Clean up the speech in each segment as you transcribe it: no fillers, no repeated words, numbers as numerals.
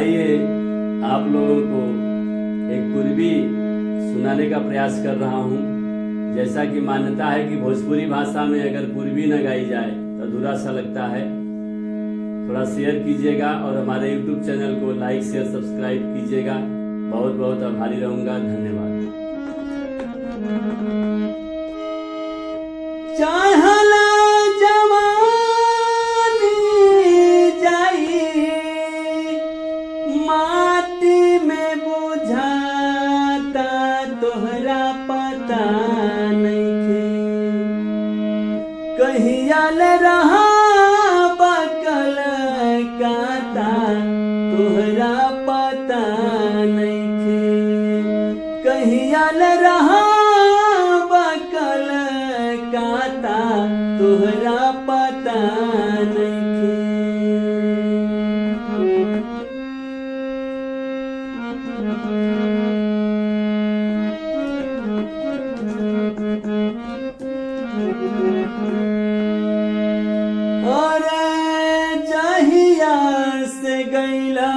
आइए आप लोगों को एक पूर्वी सुनाने का प्रयास कर रहा हूँ। जैसा कि मान्यता है कि भोजपुरी भाषा में अगर पूर्वी न गाई जाए तो अधूरा सा लगता है। थोड़ा शेयर कीजिएगा और हमारे YouTube चैनल को लाइक शेयर सब्सक्राइब कीजिएगा। बहुत बहुत आभारी रहूंगा। धन्यवाद। चढ़ला जवानी जाई माटी में बुझाता तोहरा पता नइखे कहियाल रहा बकल काता तोहरा पता नइखे कहियाल रहा तोहरा पता नइखे। और जहिया से गइला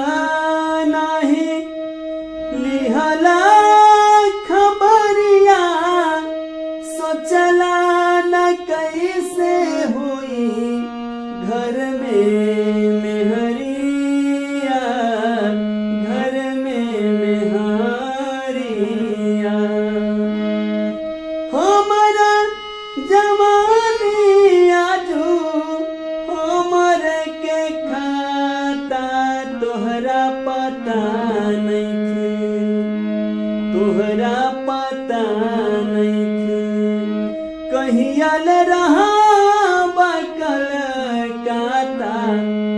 नाही लिहला खबरिया सोचला कैसे हुई घर में मेहरिया घर में मेहरिया हमारा जवानी आजू हमर के खाता तोहरा पता नइखे तोहरा पता नइखे कहियाल रहा बकल काता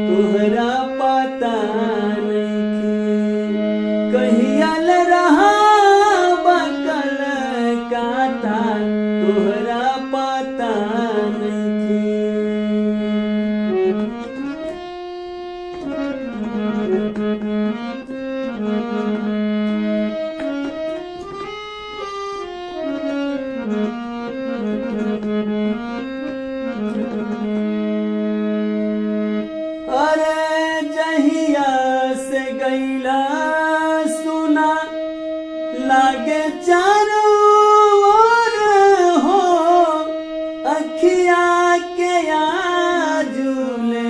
तोहरा पता नइखे कहियाल रहा बकल काता तोहरा पता नइखे। अरे जहिया से गइला सुना लागे चारों ओर हो अखिया के आजूले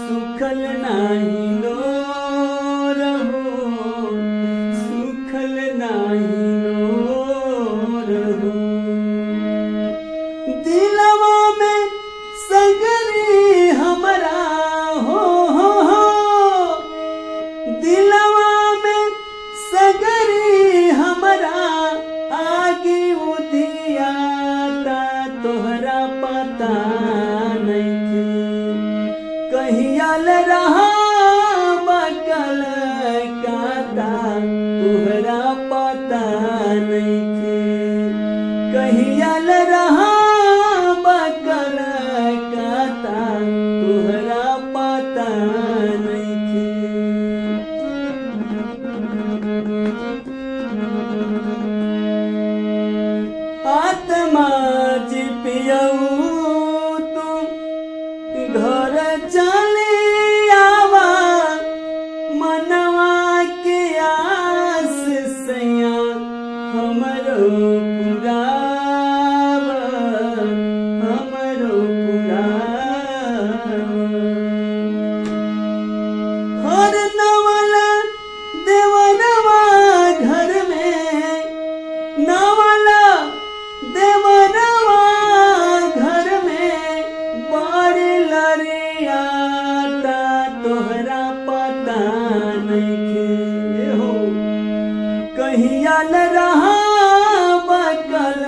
सुखल नाही लोर हो सुखल नाही लोर हो दिलवा में सगरी हमरा दिलवा में सगरी हमरा आगे उधियाता तोहरा पता नइखे कहियाल रहा बकल काता तोहरा पता नइखे कहियाल रहा बकल काता तोहरा पता नइखे। आत्मा जी पियऊ तुम घर चले आवा मनवा के आस सैया हमरो पुरावा हमरो पुरावा हर नवला देवनवा घर में नवला देवनवा घर में बड़ी लरियाता तोहरा पता नइखे हो कहियाल रहा बकल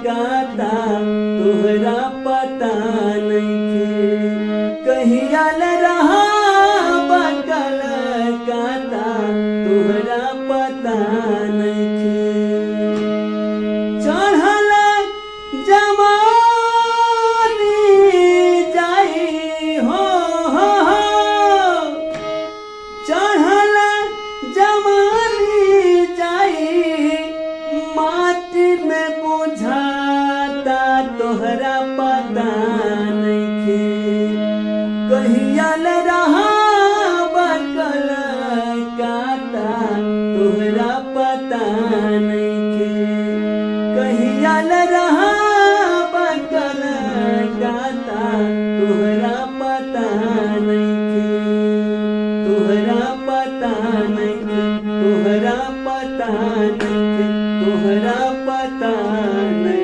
काता तोहरा पता नइखे कहियाल रहा बकल काता तोहरा पता नइखे चढ़ल जवानी जाई हो चढ़ल जवानी जाई माटी में बुझाता तोहरा पता नइखे कहियाल रहा बकल नइखे कहिया ल रहा बकल गाता तोहरा पता नइखे तोहरा पता नइखे तोहरा पता नइखे तोहरा पता नइखे